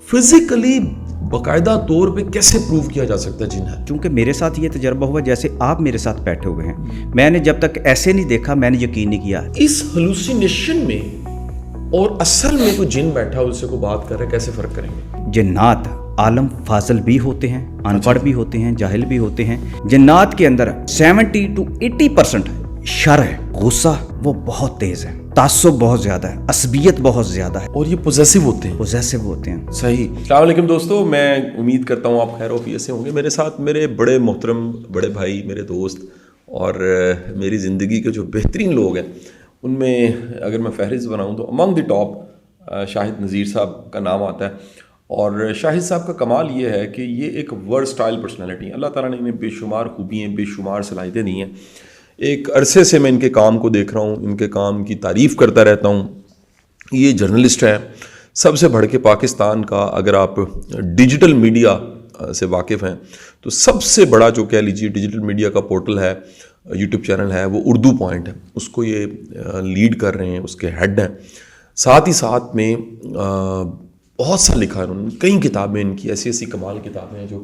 Physically बाकायदा तौर पे कैसे प्रूव किया जा सकता है जिन है? चूँकि मेरे साथ ये तजर्बा हुआ, जैसे आप मेरे साथ बैठे हुए हैं, मैंने जब तक ऐसे नहीं देखा मैंने यकीन नहीं किया। इस हेलुसिनेशन में और असल में कोई जिन बैठा उससे कोई बात कर रहा है, कैसे फ़र्क करेंगे? जन्नात आलम फाजल भी होते हैं, अनपढ़ भी होते हैं, जाहिल भी होते हैं। जन्नात के अंदर 70 to 80% शर है, गुस्सा वो बहुत तेज है, तासुब बहुत ज्यादा है, असबियत बहुत ज्यादा है, और ये पोजेसिव होते हैं। पोजेसिव होते हैं। सही। अस्सलाम वालेकुम दोस्तों, मैं उम्मीद करता हूँ आप खैर वफियत से होंगे। मेरे साथ मेरे बड़े मोहतरम बड़े भाई, मेरे दोस्त और मेरी ज़िंदगी के जो बेहतरीन लोग हैं, उनमें अगर मैं फहरिस्त बनाऊँ तो अमंग द टॉप शाहिद नज़ीर साहब का नाम आता है। और शाहिद साहब का कमाल ये है कि ये एक वर्सटाइल पर्सनैलिटी है। अल्लाह ताला ने इन्हें बेशुमार खूबियाँ, बेशुमार सलाहियतें दी हैं। एक अरसे से मैं इनके काम को देख रहा हूँ, इनके काम की तारीफ़ करता रहता हूँ। ये जर्नलिस्ट है, सबसे बढ़ के पाकिस्तान का, अगर आप डिजिटल मीडिया से वाकिफ़ हैं तो सबसे बड़ा जो कह लीजिए डिजिटल मीडिया का पोर्टल है, यूट्यूब चैनल है, वो उर्दू पॉइंट है। उसको ये लीड कर रहे हैं, उसके हेड हैं। साथ ही साथ में बहुत सा लिखा है उन्होंने, कई किताबें इनकी ऐसी ऐसी कमाल किताबें हैं जो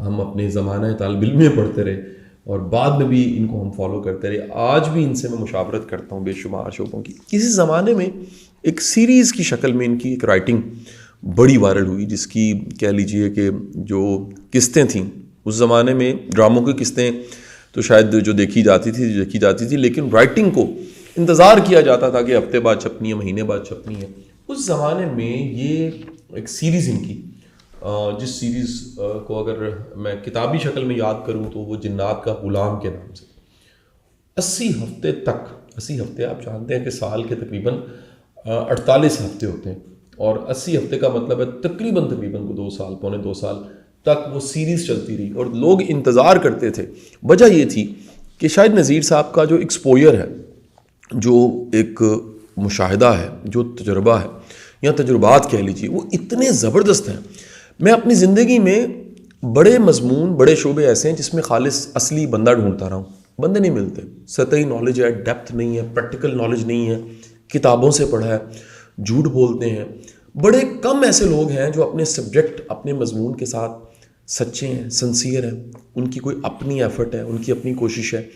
हम अपने ज़माना तालिब इल्म में पढ़ते रहे और बाद में भी इनको हम फॉलो करते रहे। आज भी इनसे मैं मुशावरत करता हूँ बेशुमार शोबों की। इसी ज़माने में एक सीरीज़ की शक्ल में इनकी एक राइटिंग बड़ी वायरल हुई, जिसकी कह लीजिए कि जो किस्तें थीं उस ज़माने में, ड्रामों की किस्तें तो शायद जो देखी जाती थी, लेकिन राइटिंग को इंतज़ार किया जाता था कि हफ्ते बाद छपनी है, महीने बाद छपनी है। उस ज़माने में ये एक सीरीज़ इनकी, जिस सीरीज़ को अगर मैं किताबी शक्ल में याद करूं तो वो जिन्नात का गुलाम के नाम से 80 हफ्ते तक, 80 हफ्ते आप जानते हैं कि साल के तकरीबन 48 हफ्ते होते हैं, और 80 हफ्ते का मतलब है तकरीबन को 2 साल, पौने 2 साल तक वो सीरीज़ चलती रही और लोग इंतज़ार करते थे। वजह ये थी कि शाहिद नज़ीर साहब का जो एक्सपोजर है, जो एक मुशाहिदा है, जो तजुर्बा है या तजुर्बात कह लीजिए, वो इतने ज़बरदस्त हैं। मैं अपनी ज़िंदगी में बड़े मजमून, बड़े शोबे ऐसे हैं जिसमें खालिस असली बंदा ढूंढता रहा हूँ, बंदे नहीं मिलते। सतही नॉलेज है, डेप्थ नहीं है, प्रैक्टिकल नॉलेज नहीं है, किताबों से पढ़ा है, झूठ बोलते हैं। बड़े कम ऐसे लोग हैं जो अपने सब्जेक्ट, अपने मजमून के साथ सच्चे हैं, सिंसियर हैं, उनकी कोई अपनी एफर्ट है, उनकी अपनी कोशिश है।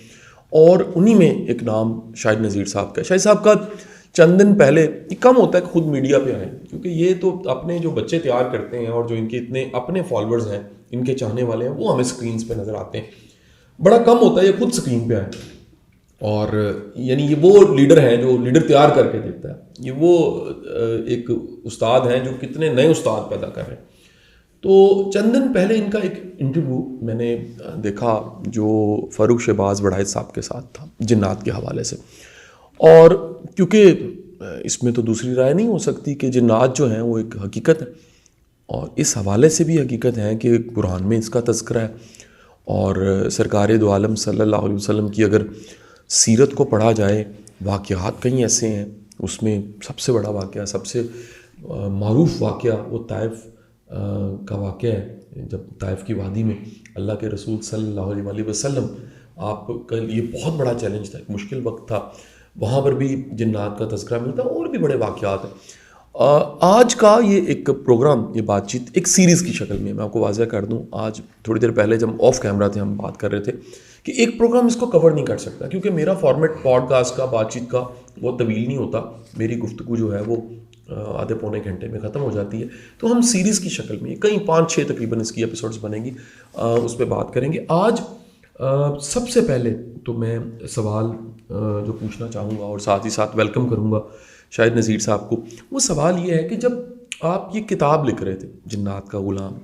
और उन्हीं में एक नाम शाहिद नज़ीर साहब का है। शाहिद साहब का चंद दिन पहले, ये कम होता है कि खुद मीडिया पे आए, क्योंकि ये तो अपने जो बच्चे तैयार करते हैं और जो इनके इतने अपने फॉलोअर्स हैं, इनके चाहने वाले हैं, वो हमें स्क्रीन्स पे नज़र आते हैं। बड़ा कम होता है ये खुद स्क्रीन पे आए, और यानी ये वो लीडर हैं जो लीडर तैयार करके देता है। ये वो एक उस्ताद हैं जो कितने नए उस्ताद पैदा कर रहे हैं। तो चंद दिन पहले इनका एक इंटरव्यू मैंने देखा जो फ़ारूक शहबाज वड़ाइद साहब के साथ था, जिन्नात के हवाले से। और क्योंकि इसमें तो दूसरी राय नहीं हो सकती कि जिन्नात जो हैं वो एक हकीकत है, और इस हवाले से भी हकीकत है कि कुरान में इसका तज़किरा है, और सरकार दो आलम सल्लल्लाहु अलैहि वसल्लम की अगर सीरत को पढ़ा जाए, वाक़यात कई ऐसे हैं, उसमें सबसे बड़ा वाक़या, सबसे मारूफ वाक़या वो ताइफ का वाक़या है। जब ताइफ की वादी में अल्लाह के रसूल सल्लल्लाहु अलैहि वसल्लम, आप कल, ये बहुत बड़ा चैलेंज था, एक मुश्किल वक्त था, वहाँ पर भी जिन्नात का तज़किरा मिलता है, और भी बड़े वाक़यात हैं। आज का ये एक प्रोग्राम, ये बातचीत एक सीरीज़ की शक्ल में, मैं आपको वाज़ह कर दूँ, आज थोड़ी देर पहले जब ऑफ कैमरा थे हम बात कर रहे थे कि एक प्रोग्राम इसको कवर नहीं कर सकता, क्योंकि मेरा फॉर्मेट पॉडकास्ट का, बातचीत का बहुत तवील नहीं होता। मेरी गुफ्तगू जो है वो आधे पौने घंटे में ख़त्म हो जाती है। तो हम सीरीज़ की शक्ल में, कई 5-6 तकरीबन इसकी एपिसोड्स बनेंगी, उस पर बात करेंगे। आज सबसे पहले तो मैं सवाल जो पूछना चाहूँगा और साथ ही साथ वेलकम करूँगा शाहिद नज़ीर साहब को, वो सवाल ये है कि जब आप ये किताब लिख रहे थे जिन्नात का गुलाम,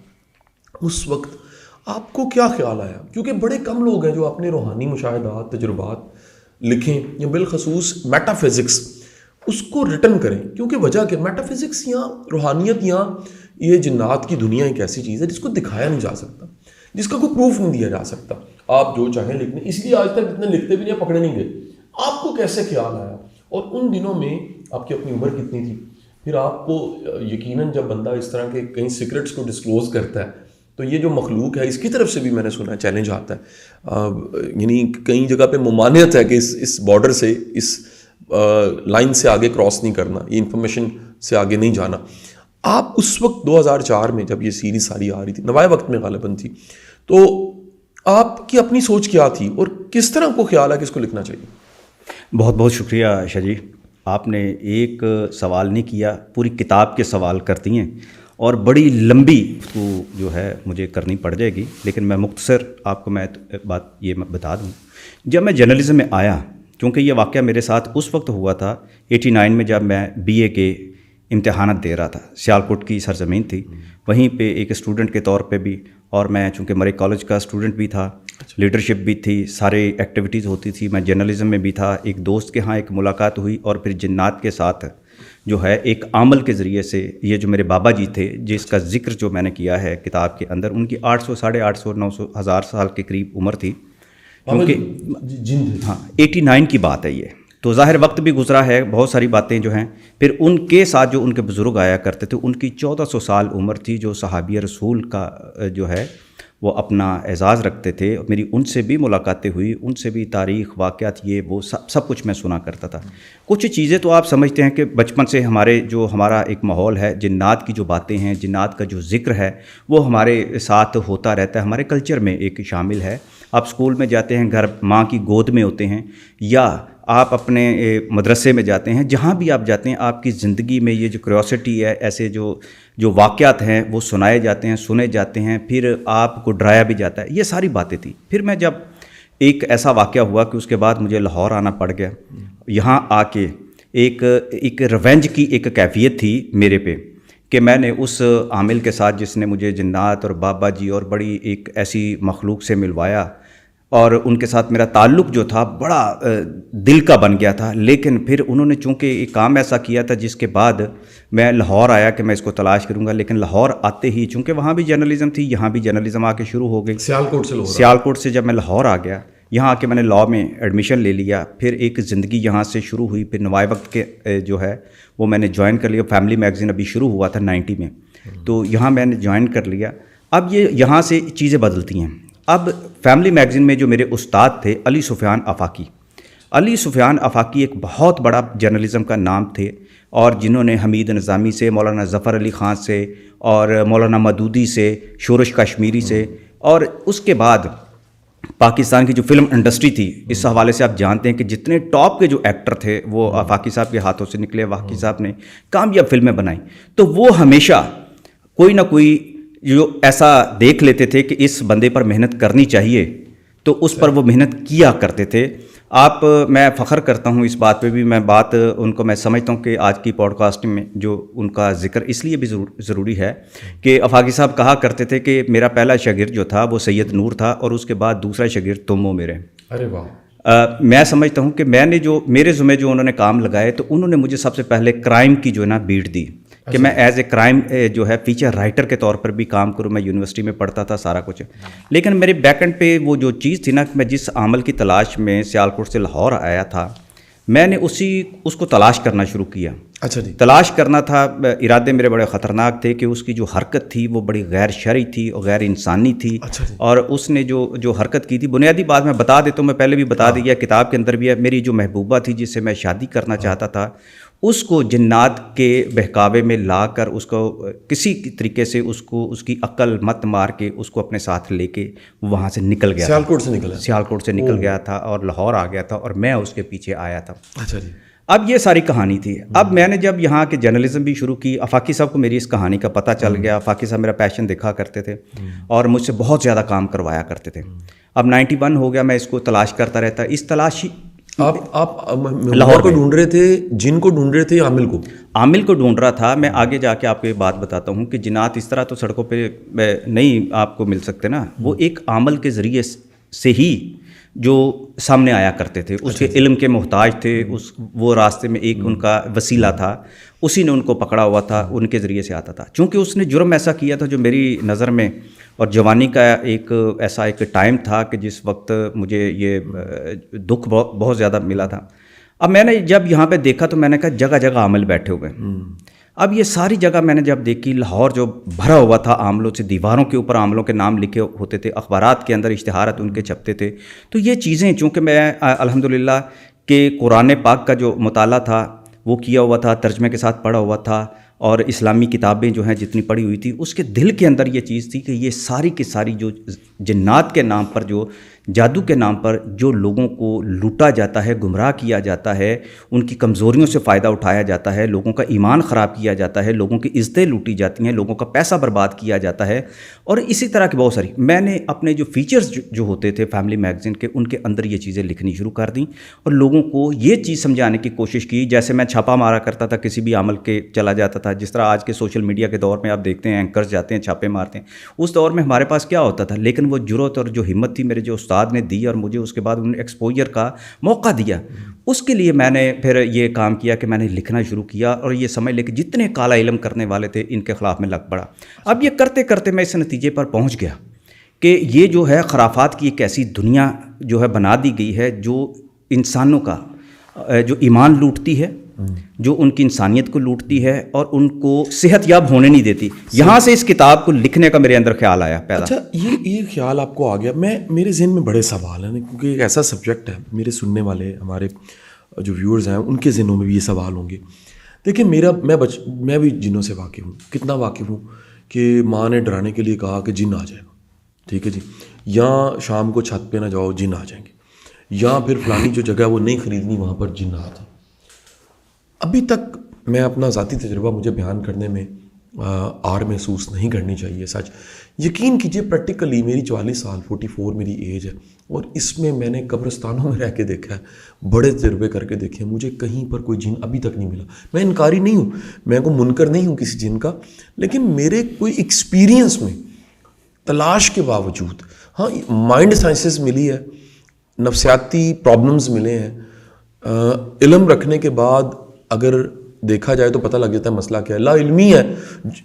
उस वक्त आपको क्या ख्याल आया? क्योंकि बड़े कम लोग हैं जो अपने रूहानी मुशाहिदात, तजुर्बात लिखें, या बिलखसूस मेटाफिज़िक्स उसको रिटर्न करें। क्योंकि वजह कि मेटाफिज़िक्स या रूहानियत या ये जिन्नात की दुनिया एक ऐसी चीज़ है जिसको दिखाया नहीं जा सकता, जिसका कोई प्रूफ नहीं दिया जा सकता। आप जो चाहें लिखने, इसलिए आज तक इतने लिखते भी नहीं, पकड़े नहीं गए। आपको कैसे ख्याल आया? और उन दिनों में आपकी अपनी उम्र कितनी थी? फिर आपको यकीनन जब बंदा इस तरह के कई सीक्रेट्स को डिस्क्लोज़ करता है, तो ये जो मखलूक है, इसकी तरफ से भी मैंने सुना है चैलेंज आता है। यानी कई जगह पे मुमानियत है कि इस बॉर्डर से, इस लाइन से आगे क्रॉस नहीं करना, ये इंफॉर्मेशन से आगे नहीं जाना। آپ اس وقت 2004 میں جب یہ سیریز ساری آ رہی تھی، نوائے وقت میں غالباً تھی، تو آپ کی اپنی سوچ کیا تھی اور کس طرح آپ کو خیال ہے کہ اس کو لکھنا چاہیے؟ بہت بہت شکریہ شاہ جی، آپ نے ایک سوال نہیں کیا، پوری کتاب کے سوال کرتی ہیں اور بڑی لمبی گفتگو جو ہے مجھے کرنی پڑ جائے گی، لیکن میں مختصر آپ کو میں بات یہ بتا دوں. جب میں جرنلزم میں آیا، کیونکہ یہ واقعہ میرے ساتھ اس وقت ہوا تھا 89 میں، جب میں BA کے امتحانات دے رہا تھا. سیالکوٹ کی سرزمین تھی، وہیں پہ ایک اسٹوڈنٹ کے طور پہ بھی، اور میں چونکہ مرے کالج کا اسٹوڈنٹ بھی تھا، لیڈرشپ بھی تھی، سارے ایکٹیویٹیز ہوتی تھی، میں جرنلزم میں بھی تھا. ایک دوست کے ہاں ایک ملاقات ہوئی، اور پھر جنات کے ساتھ جو ہے ایک عمل کے ذریعے سے، یہ جو میرے بابا جی تھے جس کا ذکر جو میں نے کیا ہے کتاب کے اندر، ان کی 800 850 900 1000 سال کے قریب عمر تھی، کیونکہ ہاں 89 کی بات ہے یہ، تو ظاہر وقت بھی گزرا ہے، بہت ساری باتیں جو ہیں. پھر ان کے ساتھ جو ان کے بزرگ آیا کرتے تھے، ان کی 1400 سال عمر تھی، جو صحابی رسول کا جو ہے وہ اپنا اعزاز رکھتے تھے. میری ان سے بھی ملاقاتیں ہوئی، ان سے بھی تاریخ، واقعات، یہ وہ سب کچھ میں سنا کرتا تھا. کچھ چیزیں تو آپ سمجھتے ہیں کہ بچپن سے ہمارا ایک ماحول ہے، جنات کی جو باتیں ہیں، جنات کا جو ذکر ہے، وہ ہمارے ساتھ ہوتا رہتا ہے، ہمارے کلچر میں ایک شامل ہے. آپ اسکول میں جاتے ہیں، گھر ماں کی گود میں ہوتے ہیں، یا آپ اپنے مدرسے میں جاتے ہیں، جہاں بھی آپ جاتے ہیں، آپ کی زندگی میں یہ جو کیوریوسٹی ہے، ایسے جو واقعات ہیں وہ سنائے جاتے ہیں، سنے جاتے ہیں، پھر آپ کو ڈرایا بھی جاتا ہے. یہ ساری باتیں تھیں. پھر میں جب ایک ایسا واقعہ ہوا کہ اس کے بعد مجھے لاہور آنا پڑ گیا. یہاں آ کے ایک ریونج کی ایک کیفیت تھی میرے پہ، کہ میں نے اس عامل کے ساتھ جس نے مجھے جنات اور بابا جی اور بڑی ایک ایسی مخلوق سے ملوایا، اور ان کے ساتھ میرا تعلق جو تھا بڑا دل کا بن گیا تھا. لیکن پھر انہوں نے چونکہ ایک کام ایسا کیا تھا جس کے بعد میں لاہور آیا کہ میں اس کو تلاش کروں گا. لیکن لاہور آتے ہی، چونکہ وہاں بھی جرنلزم تھی، یہاں بھی جرنلزم آ کے شروع ہو گئی. سیالکوٹ سے جب میں لاہور آ گیا، یہاں آ کے میں نے لاء میں ایڈمیشن لے لیا. پھر ایک زندگی یہاں سے شروع ہوئی. پھر نوائے وقت کے جو ہے وہ میں نے جوائن کر لیا. فیملی میگزین ابھی شروع ہوا تھا 90 میں، تو یہاں میں نے جوائن کر لیا. اب یہ یہاں سے چیزیں بدلتی ہیں. اب فیملی میگزین میں جو میرے استاد تھے علی سفیان آفاقی ایک بہت بڑا جرنلزم کا نام تھے، اور جنہوں نے حمید نظامی سے، مولانا ظفر علی خان سے، اور مولانا مدودی سے، شورش کشمیری سے، اور اس کے بعد پاکستان کی جو فلم انڈسٹری تھی، اس حوالے سے آپ جانتے ہیں کہ جتنے ٹاپ کے جو ایکٹر تھے وہ آفاقی صاحب کے ہاتھوں سے نکلے. آفاقی صاحب نے کامیاب فلمیں بنائیں، تو وہ ہمیشہ کوئی نہ کوئی جو ایسا دیکھ لیتے تھے کہ اس بندے پر محنت کرنی چاہیے، تو اس پر وہ محنت کیا کرتے تھے. میں فخر کرتا ہوں اس بات پہ بھی، میں سمجھتا ہوں کہ آج کی پوڈ کاسٹ میں جو ان کا ذکر اس لیے بھی ضروری ہے کہ آفاقی صاحب کہا کرتے تھے کہ میرا پہلا شاگرد جو تھا وہ سید نور تھا، اور اس کے بعد دوسرا شاگرد تم ہو میرے. ارے واہ. میں سمجھتا ہوں کہ میں نے میرے ذمہ جو انہوں نے کام لگائے، تو انہوں نے مجھے سب سے پہلے کرائم کی جو ہے نا بیٹ دی، کہ میں ایز اے کرائم جو ہے فیچر رائٹر کے طور پر بھی کام کروں. میں یونیورسٹی میں پڑھتا تھا سارا کچھ، لیکن میرے بیک اینڈ پہ وہ جو چیز تھی نا، کہ میں جس عمل کی تلاش میں سیالکوٹ سے لاہور آیا تھا، میں نے اس کو تلاش کرنا شروع کیا. اچھا جی. تلاش کرنا تھا. ارادے میرے بڑے خطرناک تھے کہ اس کی جو حرکت تھی وہ بڑی غیر شرعی تھی اور غیر انسانی تھی. اچھا جی. اور اس نے جو حرکت کی تھی، بنیادی بات میں بتا دیتا ہوں، میں پہلے بھی بتا دیا، کتاب کے اندر بھی ہے. میری جو محبوبہ تھی جس سے میں شادی کرنا چاہتا تھا، اس کو جنات کے بہکاوے میں لا کر اس کو کسی طریقے سے اس کی عقل مت مار کے اس کو اپنے ساتھ لے کے وہاں سے نکل گیا. سیالکوٹ سے نکل گیا تھا اور لاہور آ گیا تھا، اور میں اس کے پیچھے آیا تھا. اچھا جی. اب یہ ساری کہانی تھی. اب میں نے جب یہاں کے جرنلزم بھی شروع کی، آفاقی صاحب کو میری اس کہانی کا پتہ چل گیا. آفاقی صاحب میرا پیشن دیکھا کرتے تھے اور مجھ سے بہت زیادہ کام کروایا کرتے تھے. اب 91 ہو گیا، میں اس کو تلاش کرتا رہتا. اس تلاشی آپ لاہور کو ڈھونڈ رہے تھے، جن کو ڈھونڈ رہے تھے، عامل کو ڈھونڈ رہا تھا. میں آگے جا کے آپ کو یہ بات بتاتا ہوں کہ جنات اس طرح تو سڑکوں پہ نہیں آپ کو مل سکتے نا. وہ ایک عامل کے ذریعے سے ہی جو سامنے آیا کرتے تھے، اس کے علم کے محتاج تھے. وہ راستے میں ایک ان کا وسیلہ تھا، اسی نے ان کو پکڑا ہوا تھا، ان کے ذریعے سے آتا تھا. چونکہ اس نے جرم ایسا کیا تھا جو میری نظر میں، اور جوانی کا ایک ایسا ایک ٹائم تھا کہ جس وقت مجھے یہ دکھ بہت زیادہ ملا تھا. اب میں نے جب یہاں پہ دیکھا تو میں نے کہا جگہ جگہ عامل بیٹھے ہوئے. اب یہ ساری جگہ میں نے جب دیکھی، لاہور جو بھرا ہوا تھا عاملوں سے، دیواروں کے اوپر عاملوں کے نام لکھے ہوتے تھے، اخبارات کے اندر اشتہارات ان کے چھپتے تھے. تو یہ چیزیں چونکہ میں الحمدللہ کہ قرآن پاک کا جو مطالعہ تھا وہ کیا ہوا تھا، ترجمے کے ساتھ پڑھا ہوا تھا، اور اسلامی کتابیں جو ہیں جتنی پڑھی ہوئی تھی، اس کے دل کے اندر یہ چیز تھی کہ یہ ساری کی ساری جو جنات کے نام پر، جو جادو کے نام پر جو لوگوں کو لوٹا جاتا ہے، گمراہ کیا جاتا ہے، ان کی کمزوریوں سے فائدہ اٹھایا جاتا ہے، لوگوں کا ایمان خراب کیا جاتا ہے، لوگوں کی عزتیں لوٹی جاتی ہیں، لوگوں کا پیسہ برباد کیا جاتا ہے، اور اسی طرح کی بہت ساری، میں نے اپنے جو فیچرز جو ہوتے تھے فیملی میگزین کے، ان کے اندر یہ چیزیں لکھنی شروع کر دیں اور لوگوں کو یہ چیز سمجھانے کی کوشش کی. جیسے میں چھاپا مارا کرتا تھا کسی بھی عمل کے، چلا جاتا تھا، جس طرح آج کے سوشل میڈیا کے دور میں آپ دیکھتے ہیں اینکرز جاتے ہیں چھاپے مارتے ہیں، اس دور میں ہمارے پاس کیا ہوتا تھا؟ لیکن وہ جرأت اور جو ہمت تھی میرے جو استاد نے دی، اور مجھے اس کے بعد انہوں نے ایکسپوجر کا موقع دیا، اس کے لیے میں نے پھر یہ کام کیا کہ میں نے لکھنا شروع کیا، اور یہ سمجھ لے کہ جتنے کالا علم کرنے والے تھے ان کے خلاف میں لگ پڑا. اب یہ کرتے کرتے میں اس نتیجے پر پہنچ گیا کہ یہ جو ہے خرافات کی ایک ایسی دنیا جو ہے بنا دی گئی ہے، جو انسانوں کا جو ایمان لوٹتی ہے، جو ان کی انسانیت کو لوٹتی ہے، اور ان کو صحت یاب ہونے نہیں دیتی. یہاں سے اس کتاب کو لکھنے کا میرے اندر خیال آیا پیدا. اچھا، یہ خیال آپ کو آ گیا. میرے ذہن میں بڑے سوال ہیں، کیونکہ ایک ایسا سبجیکٹ ہے، میرے سننے والے ہمارے جو ویورز ہیں ان کے ذہنوں میں بھی یہ سوال ہوں گے. دیکھیں، میں بھی جنوں سے واقف ہوں. کتنا واقف ہوں کہ ماں نے ڈرانے کے لیے کہا کہ جن آ جائے گا، ٹھیک ہے جی، یا شام کو چھت پہ نہ جاؤ، جن آ جائیں گے، یا پھر فلانی جو جگہ وہ نہیں خریدنی وہاں پر جن آ جائیں. ابھی تک میں اپنا ذاتی تجربہ مجھے بیان کرنے میں آر محسوس نہیں کرنی چاہیے. سچ یقین کیجئے، پریکٹیکلی میری 44 سال 44 میری ایج ہے، اور اس میں میں نے قبرستانوں میں رہ کے دیکھا ہے، بڑے تجربے کر کے دیکھے ہیں. مجھے کہیں پر کوئی جن ابھی تک نہیں ملا. میں انکاری نہیں ہوں، میں کوئی منکر نہیں ہوں کسی جن کا، لیکن میرے کوئی ایکسپیرینس میں تلاش کے باوجود، ہاں مائنڈ سائنسز ملی ہے، نفسیاتی پرابلمز ملے ہیں، علم رکھنے کے بعد اگر دیکھا جائے تو پتہ لگ جاتا ہے مسئلہ کیا ہے. لا علمی ہے،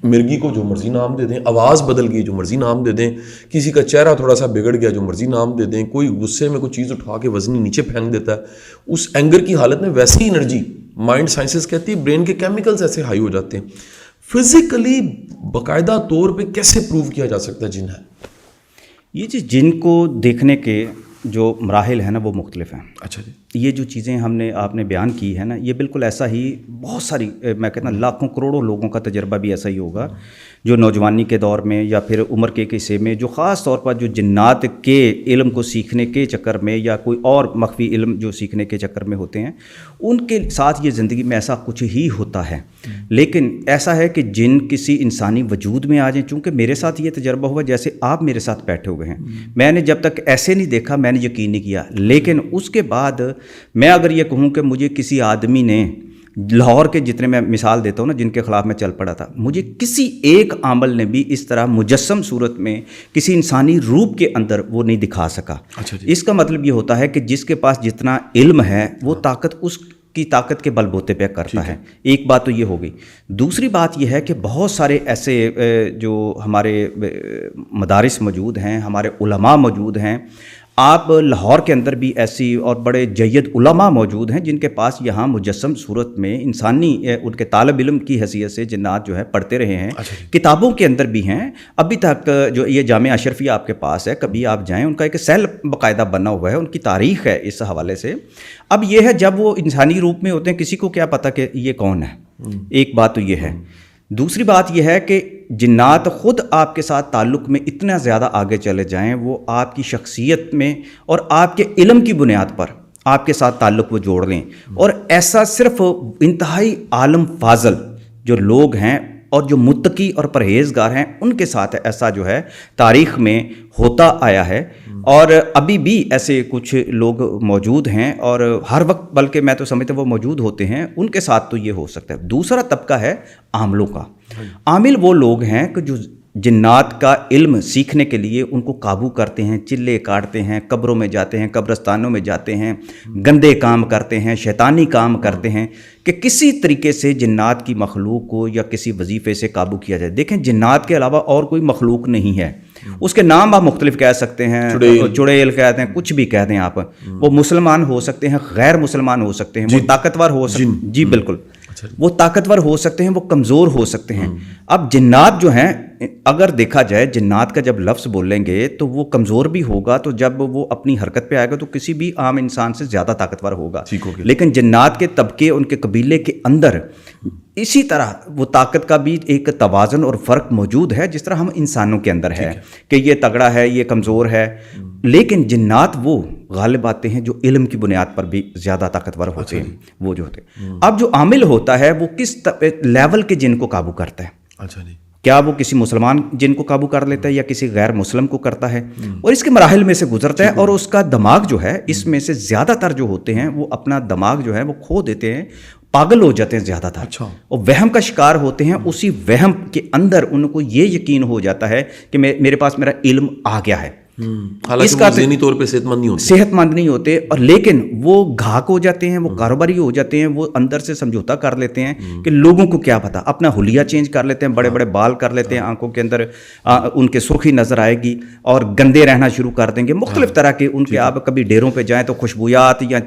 مرغی کو جو مرضی نام دے دیں، آواز بدل گئی جو مرضی نام دے دیں، کسی کا چہرہ تھوڑا سا بگڑ گیا جو مرضی نام دے دیں، کوئی غصے میں کوئی چیز اٹھا کے وزنی نیچے پھینک دیتا ہے، اس اینگر کی حالت میں ویسی انرجی، مائنڈ سائنسز کہتی ہے برین کے کیمیکلز ایسے ہائی ہو جاتے ہیں. فزیکلی باقاعدہ طور پہ کیسے پروو کیا جا سکتا ہے جن ہے؟ یہ چیز جن کو دیکھنے کے جو مراحل ہیں نا وہ مختلف ہیں. اچھا جی. یہ جو چیزیں آپ نے بیان کی ہے نا، یہ بالکل ایسا ہی بہت ساری، میں کہتا ہوں لاکھوں کروڑوں لوگوں کا تجربہ بھی ایسا ہی ہوگا جو نوجوانی کے دور میں یا پھر عمر کے حصے میں، جو خاص طور پر جو جنات کے علم کو سیکھنے کے چکر میں یا کوئی اور مخفی علم جو سیکھنے کے چکر میں ہوتے ہیں، ان کے ساتھ یہ زندگی میں ایسا کچھ ہی ہوتا ہے. لیکن ایسا ہے کہ جن کسی انسانی وجود میں آ جائیں، چونکہ میرے ساتھ یہ تجربہ ہوا جیسے آپ میرے ساتھ بیٹھے ہوئے ہیں، میں نے جب تک ایسے نہیں دیکھا میں نے یقین نہیں کیا. لیکن اس کے بعد میں اگر یہ کہوں کہ مجھے کسی آدمی نے لاہور کے جتنے میں مثال دیتا ہوں نا جن کے خلاف میں چل پڑا تھا، مجھے کسی ایک عامل نے بھی اس طرح مجسم صورت میں کسی انسانی روپ کے اندر وہ نہیں دکھا سکا. اس کا مطلب یہ ہوتا ہے کہ جس کے پاس جتنا علم ہے وہ طاقت اس کی طاقت کے بل بوتے پہ کرتا ہے. ایک بات تو یہ ہو گئی. دوسری بات یہ ہے کہ بہت سارے ایسے جو ہمارے مدارس موجود ہیں، ہمارے علماء موجود ہیں، آپ لاہور کے اندر بھی ایسی اور بڑے جید علماء موجود ہیں جن کے پاس یہاں مجسم صورت میں انسانی ان کے طالب علم کی حیثیت سے جنات جو ہے پڑھتے رہے ہیں. کتابوں کے اندر بھی ہیں ابھی تک. جو یہ جامعہ اشرفیہ آپ کے پاس ہے، کبھی آپ جائیں، ان کا ایک سیل باقاعدہ بنا ہوا ہے، ان کی تاریخ ہے اس حوالے سے. اب یہ ہے جب وہ انسانی روپ میں ہوتے ہیں کسی کو کیا پتہ کہ یہ کون ہے. ایک بات تو یہ ہے. دوسری بات یہ ہے کہ جنات خود آپ کے ساتھ تعلق میں اتنا زیادہ آگے چلے جائیں، وہ آپ کی شخصیت میں اور آپ کے علم کی بنیاد پر آپ کے ساتھ تعلق وہ جوڑ لیں. اور ایسا صرف انتہائی عالم فاضل جو لوگ ہیں اور جو متقی اور پرہیزگار ہیں ان کے ساتھ ایسا جو ہے تاریخ میں ہوتا آیا ہے. اور ابھی بھی ایسے کچھ لوگ موجود ہیں، اور ہر وقت بلکہ میں تو سمجھتا ہوں وہ موجود ہوتے ہیں. ان کے ساتھ تو یہ ہو سکتا ہے. دوسرا طبقہ ہے عاملوں کا. عامل وہ لوگ ہیں کہ جو جنات کا علم سیکھنے کے لیے ان کو قابو کرتے ہیں، چلے کاٹتے ہیں، قبروں میں جاتے ہیں، قبرستانوں میں جاتے ہیں، گندے کام کرتے ہیں، شیطانی کام کرتے ہیں کہ کسی طریقے سے جنات کی مخلوق کو یا کسی وظیفے سے قابو کیا جائے. دیکھیں، جنات کے علاوہ اور کوئی مخلوق نہیں ہے. اس کے نام آپ مختلف کہہ سکتے ہیں، چڑیل کہتے ہیں، کچھ بھی کہہ دیں آپ. وہ مسلمان ہو سکتے ہیں، غیر مسلمان ہو سکتے ہیں، وہ طاقتور ہو سکتے ہیں. جی بالکل، وہ طاقتور ہو سکتے ہیں، وہ کمزور ہو سکتے ہیں. اب جنات جو ہیں، اگر دیکھا جائے جنات کا جب لفظ بولیں گے تو وہ کمزور بھی ہوگا، تو جب وہ اپنی حرکت پہ آئے گا تو کسی بھی عام انسان سے زیادہ طاقتور ہوگا. لیکن جنات کے طبقے ان کے قبیلے کے अंदर इसी तरह वो ताकत का भी एक तवाज़ुन और फ़र्क मौजूद है जिस तरह हम इंसानों के अंदर है कि ये तगड़ा है, ये कमज़ोर है। लेकिन जिन्नात वो गालिब आते हैं जो इल्म की बुनियाद पर भी ज़्यादा ताकतवर होते हैं, वो जो होते हैं। अब जो आमिल होता है वो किस लेवल के जिन को काबू करता है। अच्छा जी। क्या वो किसी मुसलमान जिन को काबू कर लेता है या किसी गैर मुस्लिम को करता है, और इसके मराहिल में से गुजरता है। और उसका दिमाग जो है, इसमें से ज़्यादातर जो होते हैं वो अपना दिमाग जो है वो खो देते हैं, पागल हो जाते हैं ज़्यादातर। अच्छा। और वहम का शिकार होते हैं। उसी वहम के अंदर उनको ये यकीन हो जाता है कि मेरे पास मेरा इल्म आ गया है। हालांकि वो ज़हनी तौर पे सेहतमंद नहीं होते और लेकिन वो घाक हो जाते हैं, वो कारोबारी हो जाते हैं, वो अंदर से समझौता कर लेते हैं कि लोगों को क्या पता, अपना हुलिया चेंज कर लेते हैं, बड़े बड़े बाल कर लेते हैं, आंखों के अंदर उनके सुर्खी नजर आएगी और गंदे रहना शुरू कर देंगे, मुख्तलिफ तरह के उनके। आप कभी डेरों पे जाएं तो खुशबूयात या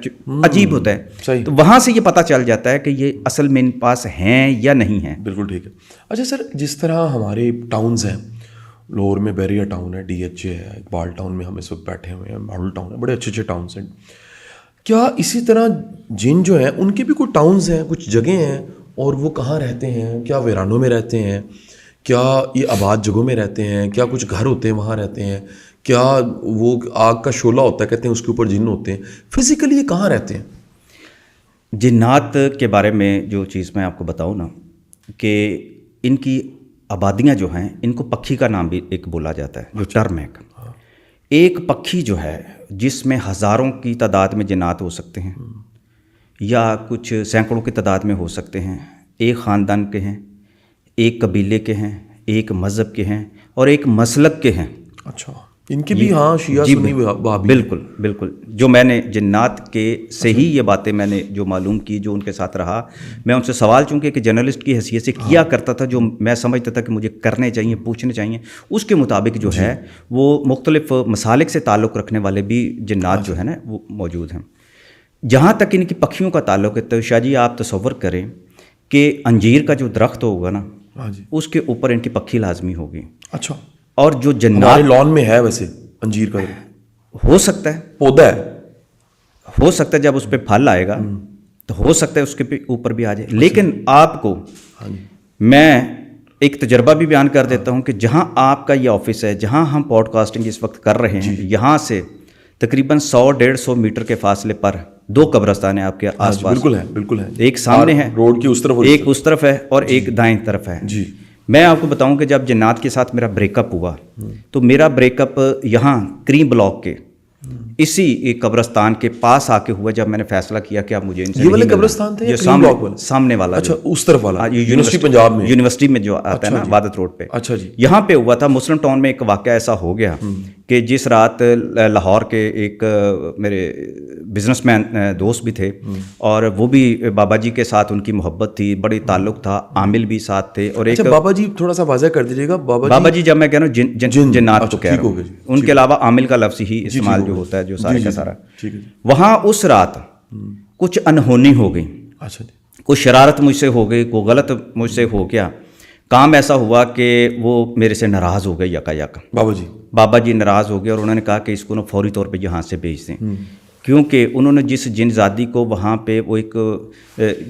अजीब होता है, तो वहां से ये पता चल जाता है कि ये असल में इन पास हैं या नहीं है। बिल्कुल ठीक है। अच्छा सर, जिस तरह हमारे टाउन्स हैं, लाहौर में बैरिया टाउन है, DHA है, इकबाल टाउन में हम इस वक्त बैठे हुए हैं, मॉडल टाउन है, बड़े अच्छे अच्छे टाउन्स हैं। क्या इसी तरह जिन जो हैं उनके भी कुछ टाउन्स हैं, कुछ जगह हैं, और वो कहाँ रहते हैं? क्या वीरानों में रहते हैं? क्या ये आबाद जगहों में रहते हैं? क्या कुछ घर होते हैं वहाँ रहते हैं? क्या वो आग का शोला होता है कहते हैं उसके ऊपर जिन होते हैं? फिजिकली ये कहाँ रहते हैं? जिन्नात के बारे में जो चीज़ मैं आपको बताऊँ ना, कि इनकी आबादियाँ जो हैं, इनको पक्षी का नाम भी एक बोला जाता है, जो टर्म है। एक पक्षी जो है जिसमें हज़ारों की तादाद में जिन्नात हो सकते हैं या कुछ सैकड़ों की तादाद में हो सकते हैं। एक ख़ानदान के हैं, एक कबीले के हैं, एक मज़हब के हैं और एक मसलक के हैं। अच्छा, इनके भी हाँ शिया सुन्नी वहाबी। बिल्कुल बिल्कुल। जो मैंने जिन्नात के से ही ये बातें मैंने जो मालूम की, जो उनके साथ रहा, मैं उनसे सवाल चूँकि एक जर्नलिस्ट की हैसियत से किया करता था, जो मैं समझता था कि मुझे करने चाहिए, पूछने चाहिए, उसके मुताबिक जो है वो मुख्तलिफ मसालिक से ताल्लुक़ रखने वाले भी जिन्नात जो है ना वो मौजूद हैं। जहाँ तक इनकी पक्षियों का ताल्लुक़ है तो शाह जी आप तसव्वुर करें कि अंजीर का जो दरख्त होगा ना, उसके ऊपर इनकी पक्षी लाजमी होगी। अच्छा। और जो जन्नात लॉन में है वैसे अंजीर का हो सकता है, पौधा है, हो सकता है जब उस पर फल आएगा तो हो सकता है उसके ऊपर भी आ जाए। लेकिन आपको मैं एक तजर्बा भी बयान कर देता हूं कि जहां आपका ये ऑफिस है, जहां हम पॉडकास्टिंग इस वक्त कर रहे हैं, यहां से तकरीबन 100-150 मीटर के फासले पर 2 कब्रिस्तान है आपके आसपास। बिल्कुल है। एक सामने है रोड की उस तरफ, एक उस तरफ है और एक दाएं तरफ है जी। मैं आपको बताऊं कि जब जिन्नात के साथ मेरा ब्रेकअप हुआ तो मेरा ब्रेकअप यहाँ क्रीम ब्लॉक के इसी एक कब्रिस्तान के पास आके हुआ, जब मैंने फैसला किया कि अब मुझे इनसे ये वाले कब्रिस्तान थे, सामने वाला। अच्छा, उस तरफ वाला यूनिवर्सिटी पंजाब में, यूनिवर्सिटी में जो आता है ना वादत रोड पे। अच्छा जी। यहाँ पे हुआ था। मुस्लिम टाउन में एक वाक़या ऐसा हो गया कि जिस रात लाहौर के एक मेरे बिजनेसमैन दोस्त भी थे और वो भी बाबा जी के साथ उनकी मोहब्बत थी, बड़ी ताल्लुक था, आमिल भी साथ थे। और एक बाबा जी थोड़ा सा वाज़ह कर दीजिएगा। बाबा जी जब मैं कह रहा हूँ जिन्नात को कह रहा हूँ, उनके अलावा आमिल का लफ्ज़ ही इस्तेमाल जो होता है, जो सारे का सारा। वहाँ उस रात कुछ अनहोनी हो गई। अच्छा। कुछ शरारत मुझसे हो गई, कोई गलत मुझसे हो गया। काम ऐसा हुआ कि वो मेरे से नाराज़ हो गए यकायक। बाबा जी नाराज़ हो गए और उन्होंने कहा कि इसको ना फौरी तौर पे यहाँ से भेज दें, क्योंकि उन्होंने जिस जिनजादी को वहाँ पे वो एक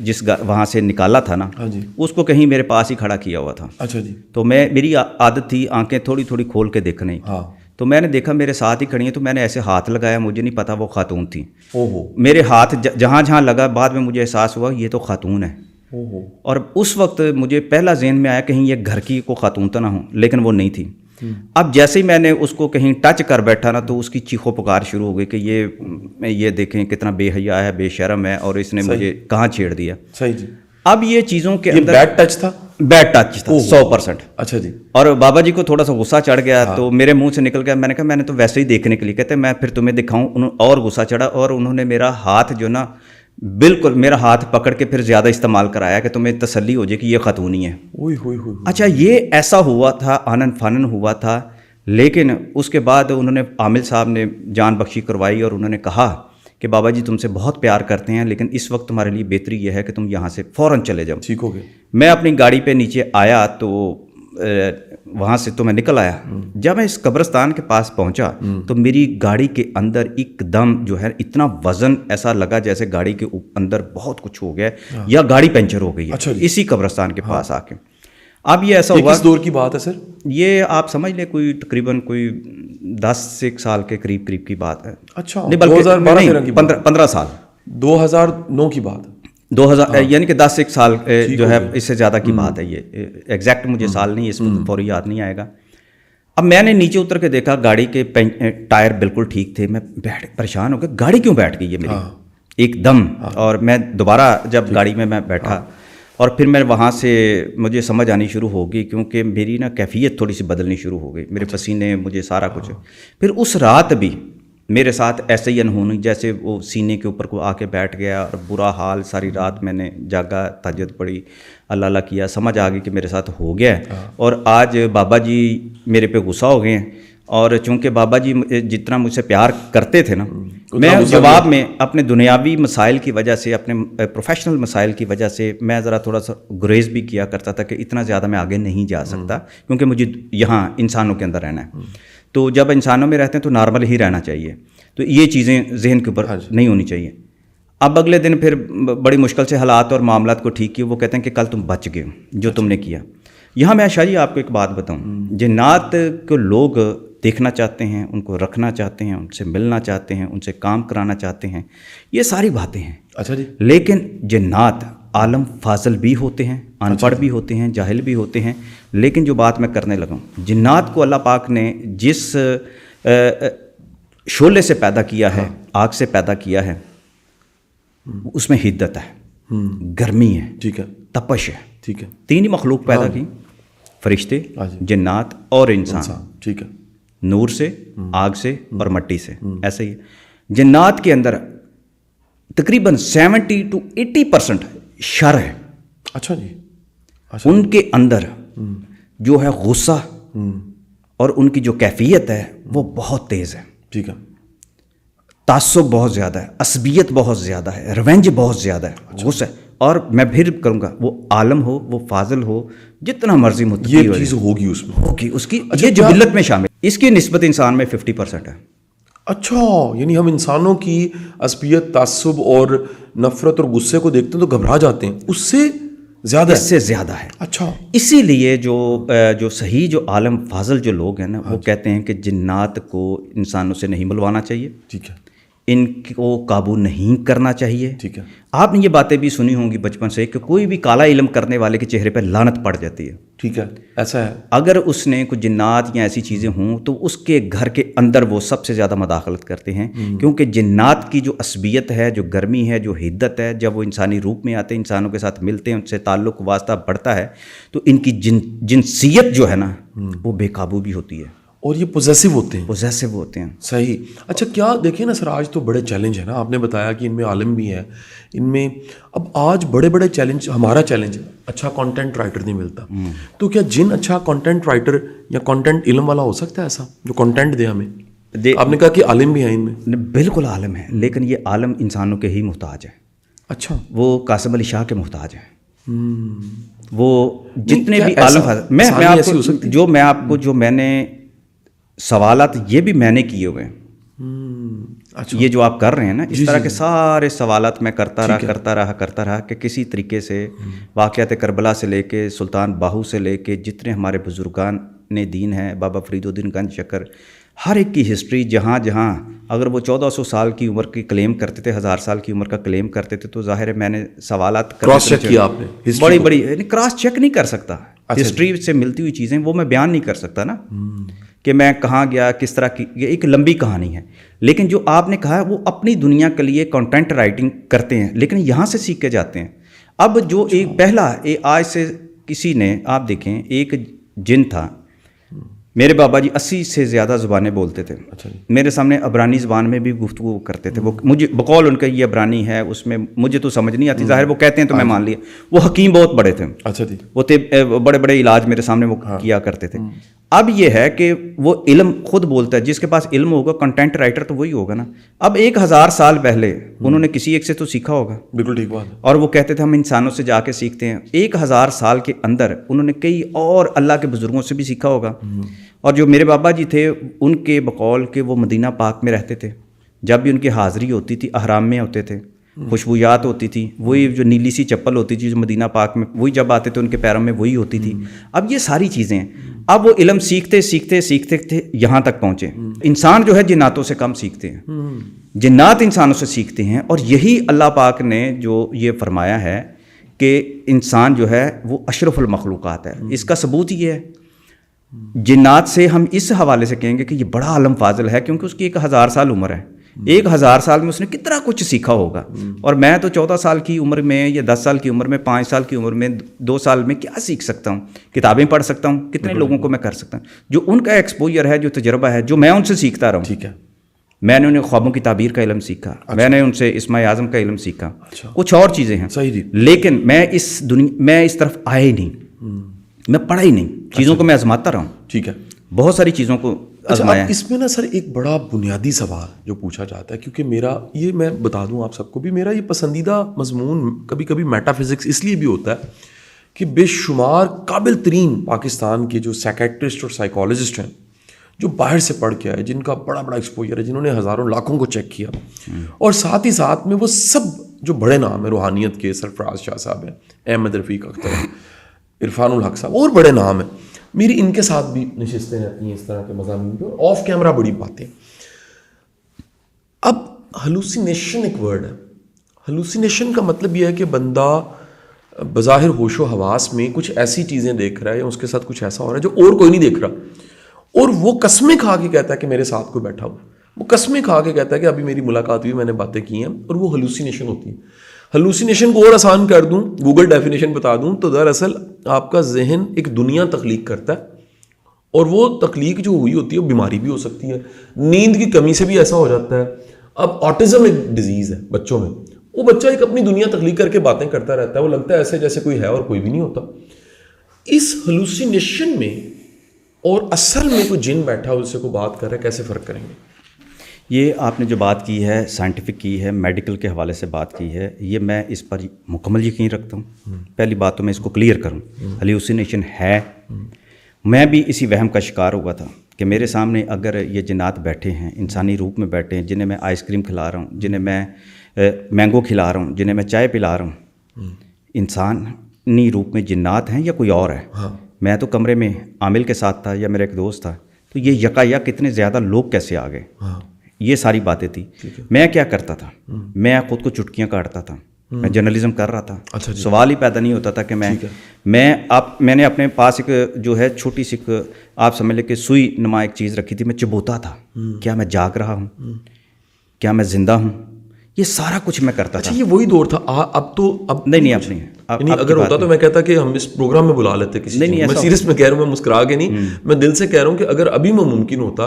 जिस वहाँ से निकाला था ना, उसको कहीं मेरे पास ही खड़ा किया हुआ था। अच्छा जी। तो मेरी आदत थी आंखें थोड़ी थोड़ी खोल के देखने की। हाँ। तो मैंने देखा मेरे साथ ही खड़ी है, तो मैंने ऐसे हाथ लगाया, मुझे नहीं पता वो खातून थी। ओहो। मेरे हाथ जहाँ जहाँ लगा, बाद में मुझे एहसास हुआ ये तो खातून है। ओहो। और उस वक्त मुझे पहला ज़हन में आया कहीं ये घर की को खातून तो ना हो, लेकिन वो नहीं थी। अब जैसे ही मैंने उसको कहीं टच कर बैठा ना, तो उसकी चीखों पुकार शुरू हो गई कि ये देखें कितना बेहया है, बेशर्म है, और इसने मुझे कहाँ छेड़ दिया। सही जी। अब ये चीज़ों के अंदर बैड टच था 100%। अच्छा जी। और बाबा जी को थोड़ा सा गुस्सा चढ़ गया। हाँ। तो मेरे मुंह से निकल गया, मैंने कहा मैंने तो वैसे ही देखने के लिए, कहते मैं फिर तुम्हें दिखाऊं, और गुस्सा चढ़ा और उन्होंने मेरा हाथ जो ना बिल्कुल मेरा हाथ पकड़ के फिर ज़्यादा इस्तेमाल कराया कि तुम्हें तसल्ली हो जाए कि ये खातून ही है। अच्छा, ये ऐसा हुआ था, आनन फानन हुआ था। लेकिन उसके बाद उन्होंने आमिल साहब ने जान बख्शी करवाई और उन्होंने कहा कि बाबा जी तुमसे बहुत प्यार करते हैं, लेकिन इस वक्त तुम्हारे लिए बेहतरी यह है कि तुम यहाँ से फ़ौरन चले जाओ। ठीक हो गए। मैं अपनी गाड़ी पे नीचे आया तो वहाँ से तो मैं निकल आया। जब मैं इस कब्रिस्तान के पास पहुँचा तो मेरी गाड़ी के अंदर एकदम जो है इतना वज़न ऐसा लगा जैसे गाड़ी के अंदर बहुत कुछ हो गया या गाड़ी पंचर हो गई है। अच्छा, इसी कब्रिस्तान के पास आके अब ये ऐसा हुआ। किस दौर की बात है सर? ये आप समझ लें कोई तकरीबन कोई 10 साल के करीब की बात है। अच्छा, नहीं बल्कि 2012 की 15 साल, 2009 की बात, 2000 यानी कि 10 साल जो है इससे ज़्यादा की बात है। ये एग्जैक्ट मुझे साल नहीं, इस वक्त फौरी याद नहीं आएगा। अब मैंने नीचे उतर के देखा गाड़ी के टायर बिल्कुल ठीक थे। मैं परेशान हो गया, गाड़ी क्यों बैठ गई है मेरी एकदम। और मैं दोबारा जब गाड़ी में मैं बैठा और फिर मैं वहाँ से मुझे समझ आनी शुरू हो गई, क्योंकि मेरी ना कैफियत थोड़ी सी बदलनी शुरू हो गई, मेरे पसीने, मुझे सारा कुछ। फिर उस रात भी मेरे साथ ऐसे ही अनहोनी, जैसे वो सीने के ऊपर को आके बैठ गया और बुरा हाल। सारी रात मैंने जागा, तहज्जुद पढ़ी, अल्लाह अल्लाह किया, समझ आ गई कि मेरे साथ हो गया है। और आज बाबा जी मेरे पे गुस्सा हो गए हैं, और चूँकि बाबा जी जितना मुझसे प्यार करते थे ना, मैं जवाब में अपने दुनियावी मसाइल की वजह से, अपने प्रोफेशनल मसाइल की वजह से मैं ज़रा थोड़ा सा गुरेज भी किया करता था कि इतना ज़्यादा मैं आगे नहीं जा सकता, क्योंकि मुझे यहाँ इंसानों के अंदर रहना है। तो जब इंसानों में रहते हैं तो नॉर्मल ही रहना चाहिए, तो ये चीज़ें जहन के ऊपर नहीं होनी चाहिए। अब अगले दिन फिर बड़ी मुश्किल से हालात और मामलात को ठीक किए। वो कहते हैं कि कल तुम बच गए जो तुमने किया। यहाँ मैं शायद आपको एक बात बताऊँ, जिन्नात को लोग देखना चाहते हैं, उनको रखना चाहते हैं, उनसे मिलना चाहते हैं, उनसे काम कराना चाहते हैं, ये सारी बातें हैं। अच्छा जी। लेकिन जिन्नात आलम फाजल भी होते हैं, अनपढ़ भी होते हैं, जाहिल भी होते हैं। लेकिन जो बात मैं करने लगा हूँ, जिन्नात को अल्लाह पाक ने जिस शोले से पैदा किया है, आग से पैदा किया है, उसमें हिद्दत है, गर्मी है, ठीक है, तपश है, ठीक है। 3 ही मखलूक पैदा की, फरिश्ते, जिन्नात और इंसान, ठीक है। नूर से, आग से और मट्टी से। ऐसे ही जिन्नात के अंदर तकरीबन 70 to 80% शर है। अच्छा जी। अच्छा। उनके अंदर जो है गुस्सा और उनकी जो कैफियत है वो बहुत तेज़ है। ठीक है। तासुब बहुत ज़्यादा है, असबियत बहुत ज़्यादा है, रिवेंज बहुत ज़्यादा है। अच्छा। गुस्सा। और मैं फिर करूँगा, वो आलम हो, वो फाजिल हो, जितना मर्जी मुत्तकी ये चीज़ होगी उसमें, होगी उसकी। अच्छा, ये जिबिल्लत में शामिल, इसकी निस्बत इंसान में 50% है। अच्छा, यानी हम इंसानों की असबियत, तासुब और नफरत और गुस्से को देखते हैं तो घबरा जाते हैं, उससे ज़्यादा, इससे ज़्यादा है। अच्छा। इसीलिए जो सही जो आलम फाजल जो लोग हैं ना, वो कहते हैं कि जिन्नात को इंसानों से नहीं मिलवाना चाहिए। ठीक है। इनको काबू नहीं करना चाहिए। ठीक है। आपने ये बातें भी सुनी होंगी बचपन से कि कोई भी काला इल्म करने वाले के चेहरे पर लानत पड़ जाती है। ठीक है, ऐसा है। अगर उसने कुछ जिन्नात या ऐसी चीज़ें हों तो उसके घर के अंदर वो सबसे ज़्यादा मदाखलत करते हैं, क्योंकि जिन्नात की जो असबियत है, जो गर्मी है, जो हिद्दत है, जब वो इंसानी रूप में आते हैं, इंसानों के साथ मिलते हैं, उनसे ताल्लुक़ वास्ता बढ़ता है, तो इनकी जिनसियत जो है ना वो बेकाबू भी होती है और ये पोजेसिव होते हैं। पोजेसिव होते हैं। सही। अच्छा, क्या देखिए ना सर, आज तो बड़े चैलेंज है ना, आपने बताया कि इनमें आलिम भी है, इनमें अब आज बड़े बड़े चैलेंज, हमारा चैलेंज है, अच्छा कंटेंट राइटर नहीं मिलता। तो क्या जिन अच्छा कंटेंट राइटर या कंटेंट इल्म वाला हो सकता है ऐसा, जो कंटेंट दे हमें? आपने कहा कि आलिम भी है इनमें। बिल्कुल आलिम है, लेकिन ये आलिम इंसानों के ही मुहताज है। अच्छा। वो कासिम अली शाह के मुहताज है। वो जितने भी आलिम, मैं आपको जो मैंने सवालात ये भी मैंने किए हुए हैं। अच्छा। ये जो आप कर रहे हैं ना, इस तरह के सारे सवालात मैं करता रहा कि किसी तरीके से वाक़यात करबला से लेके सुल्तान बाहू से लेके जितने हमारे बुजुर्गान ने दीन है, बाबा फरीदुद्दीन गंज शक्कर, हर एक की हिस्ट्री, जहाँ अगर वो 1400 साल की उम्र की क्लेम करते थे, 1000 साल की उम्र का क्लेम करते थे, तो जाहिर है मैंने सवालात क्रॉस चेक किया आपने, बड़ी क्रॉस चेक नहीं कर सकता। हिस्ट्री से मिलती हुई चीज़ें वो मैं बयान नहीं कर सकता ना, कि मैं कहाँ गया, किस तरह की, ये एक लंबी कहानी है। लेकिन जो आपने कहा है, वो अपनी दुनिया के लिए कंटेंट राइटिंग करते हैं, लेकिन यहाँ से सीख के जाते हैं। अब जो एक पहला आज से किसी ने, आप देखें, एक जिन था, मेरे बाबा जी 80 से ज़्यादा ज़ुबानें बोलते थे। अच्छा। मेरे सामने अबरानी ज़बान में भी गुफ्तगू करते थे। वो मुझे बकौल उनका ये अबरानी है, उसमें मुझे तो समझ नहीं आती, ज़ाहिर वो कहते हैं तो मैं मान लिया। वो हकीम बहुत बड़े थे। अच्छा जी। वो थे बड़े बड़े इलाज मेरे सामने वो किया करते थे। اب ये है कि वो इल्म खुद बोलता है, जिसके पास इल्म होगा कंटेंट राइटर तो वही होगा ना। अब 1000 साल पहले उन्होंने किसी एक से तो सीखा होगा। बिल्कुल ठीक बात है। और वो कहते थे हम इंसानों से जाके सीखते हैं। 1000 साल के अंदर उन्होंने कई और अल्लाह के बुजुर्गों से भी सीखा होगा। और जो मेरे बाबा जी थे उनके बकौल के वो मदीना पाक में रहते थे, जब भी उनकी हाज़िरी होती थी अहराम में होते थे, खुशबूयात होती थी, वही जो नीली सी चप्पल होती थी जो मदीना पाक में, वही जब आते थे उनके पैरों में वही होती थी। अब ये सारी चीज़ें हैं। अब वो इल्म सीखते सीखते सीखते थे यहाँ तक पहुँचे। इंसान जो है जिन्नातों से कम सीखते हैं, जिन्नात इंसानों से सीखते हैं। और यही अल्लाह पाक ने जो ये फरमाया है कि इंसान जो है वो अशरफुल मखलूक़ात है, इसका सबूत ये है। जिन्नात से हम इस हवाले से कहेंगे कि ये बड़ा आलम फाजिल है, क्योंकि उसकी 1000 साल उम्र है। 1000 साल में उसने कितना कुछ सीखा होगा। और मैं तो 14 साल की उम्र में या 10 साल की उम्र में, 5 साल की उम्र में, 2 साल में क्या सीख सकता हूँ? किताबें पढ़ सकता हूँ, कितने लोगों को मैं कर सकता हूँ। जो उनका एक्सपोजर है, जो तजर्बा है, जो मैं उनसे सीखता रहूँ। ठीक है। मैंने उन्हें ख्वाबों की ताबीर का इल्म सीखा। अच्छा। मैंने उनसे इस्माए आज़म का इल्म सीखा। अच्छा। कुछ और चीज़ें हैं। सही जी। लेकिन मैं इस तरफ आया ही नहीं, मैं पढ़ा ही नहीं। चीज़ों को मैं आजमाता रहा हूँ। ठीक है। बहुत सारी चीज़ों को अच्छा, इसमें ना सर एक बड़ा बुनियादी सवाल जो पूछा जाता है, क्योंकि मेरा ये, मैं बता दूं आप सबको भी, मेरा ये पसंदीदा मजमून कभी कभी मेटाफिज़िक्स इसलिए भी होता है कि बेशुमार काबिल तरीन पाकिस्तान के जो साइकेट्रिस्ट और साइकोलॉजिस्ट हैं, जो बाहर से पढ़ के आए, जिनका बड़ा बड़ा एक्सपोजर है, जिन्होंने हज़ारों लाखों को चेक किया, और साथ ही साथ में वो सब जो बड़े नाम है रूहानियत के, सरफराज शाह साहब हैं, अहमद रफ़ीक अख्तर हैं, इरफानुल हक साहब, और बड़े नाम हैं, मेरी इनके साथ भी नशिस्तें रहती हैं इस तरह के मज़ामीन पे, और ऑफ कैमरा बड़ी बातें। अब हलूसिनेशन एक वर्ड है। हलूसिनेशन का मतलब यह है कि बंदा बज़ाहिर होशो हवास में कुछ ऐसी चीज़ें देख रहा है या उसके साथ कुछ ऐसा हो रहा है जो और कोई नहीं देख रहा, और वो कसमें खा के कहता है कि मेरे साथ कोई बैठा हुआ, वो कसमें खा के कहता है कि अभी मेरी मुलाकात हुई, मैंने बातें की हैं, और वो हलूसिनेशन होती है। हलूसिनेशन को और आसान कर दूं, गूगल डेफिनेशन बता दूं, तो दरअसल आपका जहन एक दुनिया तख्लीक करता है, और वो तख्लीक जो हुई होती है वो बीमारी भी हो सकती है, नींद की कमी से भी ऐसा हो जाता है। अब ऑटिज़म एक डिजीज़ है बच्चों में, वो बच्चा एक अपनी दुनिया तख्लीक करके बातें करता रहता है, वो लगता है ऐसे जैसे कोई है और कोई भी नहीं होता। इस हलूसिनेशन में और असल में कोई जिन बैठा उससे को बात कर रहा है, कैसे फ़र्क करेंगे? ये आपने जो बात की है, साइंटिफिक की है, मेडिकल के हवाले से बात की है, ये मैं इस पर मुकम्मल यकीन रखता हूँ। पहली बात तो मैं इसको क्लियर करूँ, हलूसिनेशन है। मैं भी इसी वहम का शिकार हुआ था कि मेरे सामने अगर ये जिन्नात बैठे हैं, इंसानी रूप में बैठे हैं, जिन्हें मैं आइसक्रीम खिला रहा हूँ, जिन्हें मैं मैंगो खिला रहा हूँ, जिन्हें मैं चाय पिला रहा हूँ, इंसानी रूप में जिन्नात हैं या कोई और है। हाँ। मैं तो कमरे में आमिल के साथ था या मेरा एक दोस्त था, तो ये यकायक कितने ज़्यादा लोग कैसे आ गए। हाँ। ये सारी बातें थी। मैं क्या करता था, मैं खुद को चुटकियाँ काटता था, मैं जर्नलिज्म कर रहा था। अच्छा, सवाल ही पैदा नहीं होता था कि मैंने अपने पास एक जो है छोटी सी, आप समझ लें कि सुई नुमा एक चीज़ रखी थी, मैं चबोता था, क्या मैं जाग रहा हूँ, क्या मैं जिंदा हूँ, ये सारा कुछ मैं करता था। ये वही दौर था। अब नहीं अब नहीं। अगर होता तो मैं कहता कि हम इस प्रोग्राम में बुला लेते किसी। नहीं, मैं सीरियस में कह रहा हूँ, मैं मुस्कुरा के नहीं, मैं दिल से कह रहा हूँ कि अगर अभी में मुमकिन होता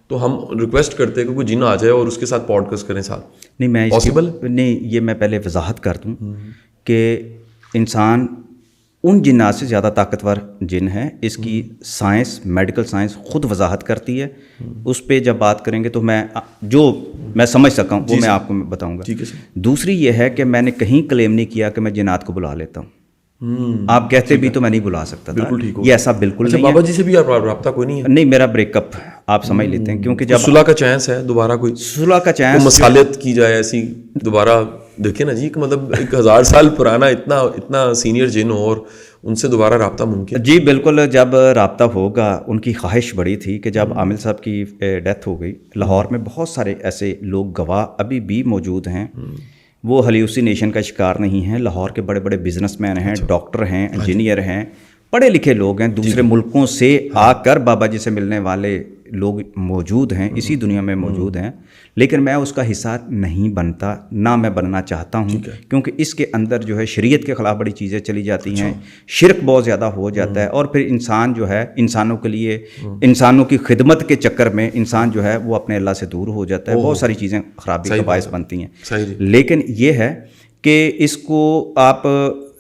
तो हम रिक्वेस्ट करते हैं कि कोई जिन आ जाए और उसके साथ पॉडकास्ट करें साथ। नहीं, मैं पॉसिबल नहीं, ये मैं पहले वजाहत कर दूं कि इंसान उन जिन्नात से ज़्यादा ताकतवर जिन है, इसकी साइंस, मेडिकल साइंस खुद वजाहत करती है। उस पर जब बात करेंगे तो मैं समझ सका हूँ वो मैं आपको बताऊँगा। ठीक है सर। दूसरी ये है कि मैंने कहीं क्लेम नहीं किया कि मैं जिन्नात को बुला लेता हूँ। आप कहते भी तो मैं नहीं बुला सकता था। बिल्कुल ठीक हो। ये ऐसा बिल्कुल नहीं है। बाबा जी से भी रब्ता कोई नहीं है? नहीं, मेरा ब्रेकअप आप समझ लेते हैं, क्योंकि जब सुलह का चांस है, दोबारा कोई सुलह का चांस, मसालियत की जाए ऐसी दोबारा, देखिए ना जी, मतलब 1000 साल पुराना इतना सीनियर जिन हो और उनसे दोबारा रब्ता मुमकिन? जी बिल्कुल। जब रब्ता होगा, उनकी ख्वाहिश बड़ी थी कि जब आमिल साहब की डेथ हो गई, लाहौर में बहुत सारे ऐसे लोग गवाह अभी भी मौजूद हैं, वो हल्यूसिनेशन का शिकार नहीं है। लाहौर के बड़े बड़े बिजनेसमैन हैं, डॉक्टर हैं, इंजीनियर हैं, पढ़े लिखे लोग हैं, दूसरे मुल्कों से आकर बाबा जी से मिलने वाले लोग मौजूद हैं, इसी दुनिया में मौजूद हैं। लेकिन मैं उसका हिस्सा नहीं बनता, ना मैं बनना चाहता हूँ, क्योंकि इसके अंदर जो है शरीयत के ख़िलाफ़ बड़ी चीज़ें चली जाती हैं, शिरक बहुत ज़्यादा हो जाता है, और फिर इंसान जो है इंसानों के लिए, इंसानों की खिदमत के चक्कर में इंसान जो है वो अपने अल्लाह से दूर हो जाता है। बहुत सारी चीज़ें ख़राबी का बायस बनती हैं। लेकिन ये है कि इसको आप